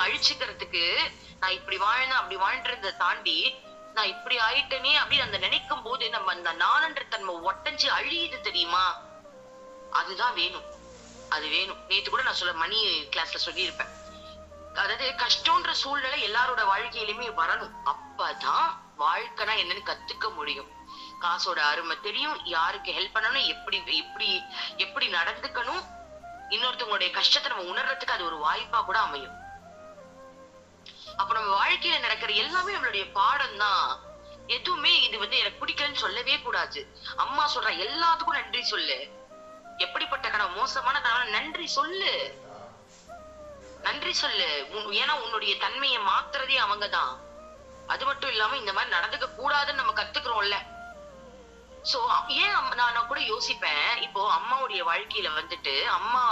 அழிச்சுக்கிறதுக்கு நான் இப்படி வாழ்ந்தேன் அப்படி வாழ்ன்றதை தாண்டி நான் இப்படி ஆயிட்டேனே அப்படின்னு அந்த நினைக்கும் போது நம்ம அந்த நானன்ற தன்மை ஒட்டஞ்சு அழியுது தெரியுமா? அதுதான் வேணும், அது வேணும். நேத்து கூட நான் சொல்ல மணி கிளாஸ்ல சொல்லியிருப்பேன். அதாவது கஷ்டம்ன்ற சூழ்நிலை எல்லாரோட வாழ்க்கையிலுமே வரணும். அப்பதான் வாழ்க்கைனா என்னன்னு கத்துக்க முடியும். காசோட அருமை தெரியும், யாருக்கு ஹெல்ப் பண்ணணும், எப்படி எப்படி எப்படி நடந்துக்கணும், இன்னொருத்தவங்களுடைய கஷ்டத்தை நம்ம உணர்றதுக்கு அது ஒரு வாய்ப்பா கூட அமையும். அப்ப நம்ம வாழ்க்கையில நடக்கிற எல்லாமே நம்மளுடைய பாடம் தான். எதுவுமே இது எனக்கு பிடிக்கலன்னு சொல்லவே கூடாது. அம்மா சொல்ற எல்லாத்துக்கும் நன்றி சொல்லு. எப்படிப்பட்ட கனவு, மோசமான கனவு, நன்றி சொல்லு, நன்றி சொல்லு. ஏன்னா உன்னுடைய தன்மையை மாத்துறதே அவங்கதான். அது மட்டும் இல்லாம இந்த மாதிரி நடந்துக்க கூடாதுன்னு நம்ம கத்துக்கிறோம்ல. சோ ஏன் நான் கூட யோசிப்பேன், இப்போ அம்மாவுடைய வாழ்க்கையில அம்மா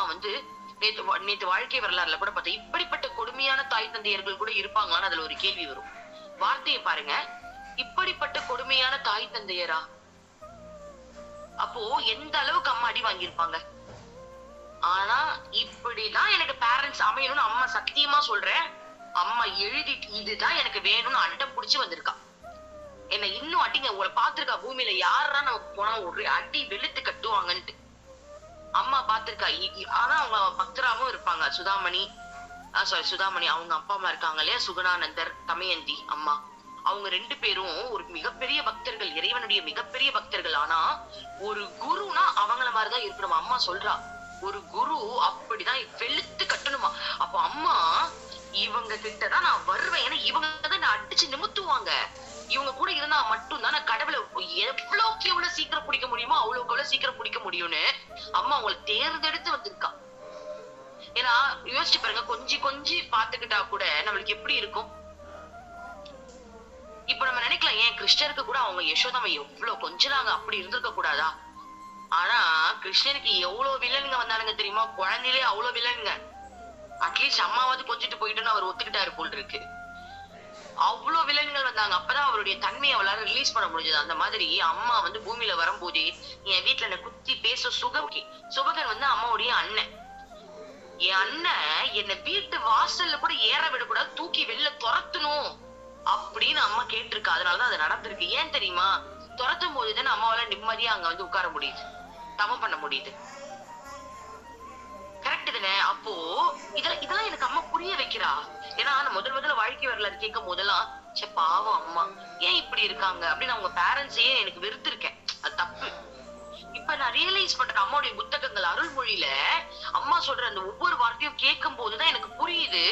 நேத்து வாழ்க்கை வரலாறுல கூட பார்த்தேன், இப்படிப்பட்ட கொடுமையான தாய் தந்தையர்கள் கூட இருப்பாங்களான்னு அதுல ஒரு கேள்வி வரும். வார்த்தையை பாருங்க, இப்படிப்பட்ட கொடுமையான தாய் தந்தையரா? அப்போ எந்த அளவுக்கு அம்மா அடி வாங்கியிருப்பாங்க. ஆனா இப்படிதான் எனக்கு பேரண்ட்ஸ் அமையணும்னு அம்மா சத்தியமா சொல்றேன், அம்மா எழுதி இதுதான் எனக்கு வேணும்னு அட்டம் புடிச்சு வந்திருக்கா. என்ன இன்னும் அடிங்க, உங்களை பாத்துருக்கா பூமியில யாரா நமக்கு போனா ஒரு அடி வெளுத்து கட்டுவாங்கன்ட்டு அம்மா பாத்துருக்கா. ஆனா அவங்க பக்தராவும் இருப்பாங்க. சுதாமணி அவங்க அப்பா அம்மா இருக்காங்க இல்லையா, சுகுணானந்தர், தமயந்தி அம்மா, அவங்க 2 பேரும் ஒரு மிகப்பெரிய பக்தர்கள், இறைவனுடைய மிகப்பெரிய பக்தர்கள். ஆனா ஒரு குருனா அவங்கள மாதிரிதான் இருக்கணுமா. அம்மா சொல்றா, ஒரு குரு அப்படிதான் வெளுத்து கட்டணுமா. அப்ப அம்மா இவங்க கிட்டதான் நான் வருவேன், ஏன்னா இவங்க தான் நான் அடிச்சு நிமித்துவாங்க. இவங்க கூட இருந்தா மட்டும் தான் நான் கடவுளை எவ்வளவுக்கு எவ்வளவு சீக்கிரம் பிடிக்க முடியுமோ அவ்வளவுக்கு எவ்வளவு சீக்கிரம் பிடிக்க முடியும்னு அம்மா அவங்களை தேர்ந்தெடுத்து வந்திருக்கா. ஏன்னா யோசிச்சு பாருங்க, கொஞ்சி பாத்துக்கிட்டா கூட நம்மளுக்கு எப்படி இருக்கும். இப்ப நம்ம நினைக்கலாம், ஏன் கிருஷ்ணருக்கு கூட அவங்க யசோதாமை எவ்வளவு கொஞ்சினாங்க, அப்படி இருந்திருக்க கூடாதா? ஆனா கிருஷ்ணனுக்கு எவ்வளவு வில்லனுங்க வந்தானுங்க தெரியுமா? குழந்தையிலே அவ்வளவு வில்லனுங்க. அட்லீஸ்ட் அம்மாவது கொஞ்சிட்டு போயிட்டுன்னு அவர் ஒத்துக்கிட்டாரு போல் இருக்கு. அவ்வளவு வில்லன்கள் வந்தாங்க. அப்பதான் அவருடைய தன்மையை அவளால ரிலீஸ் பண்ண முடிஞ்சது. அந்த மாதிரி அம்மா பூமியில வரும்போதே என் வீட்டுல என்ன குத்தி பேச சுபகன் அம்மாவுடைய அண்ணன். என் அண்ணன் என்ன வீட்டு வாசல்ல கூட ஏற விடக்கூடாது, தூக்கி வெளில துரத்தணும் அப்படின்னு அம்மா கேட்டிருக்கா. அதனாலதான் அது நடந்திருக்கு. ஏன் தெரியுமா? துரத்தும் போதுதானே அம்மாவால நிம்மதியா அங்க உட்கார முடியுது, தவம் பண்ண முடியுது. கரெக்ட் தானே? அப்போ இதெல்லாம் எனக்கு அம்மா புரிய வைக்கிறா. ஏன்னா நான் முதல்ல வாழ்க்கை வரலாறு கேட்கும் போதெல்லாம் பாவம் அம்மா ஏன் இப்படி இருக்காங்க அப்படின்னு அவங்க பேரண்ட்ஸையே எனக்கு வெறுத்திருக்கேன். அது தப்பு. இப்ப நான் ரியலைஸ் பண்றேன், அம்மாவுடைய புத்தகங்கள் அருள்மொழியில அம்மா சொல்ற அந்த ஒவ்வொரு வார்த்தையும் கேட்கும் போதுதான் எனக்கு புரியுது,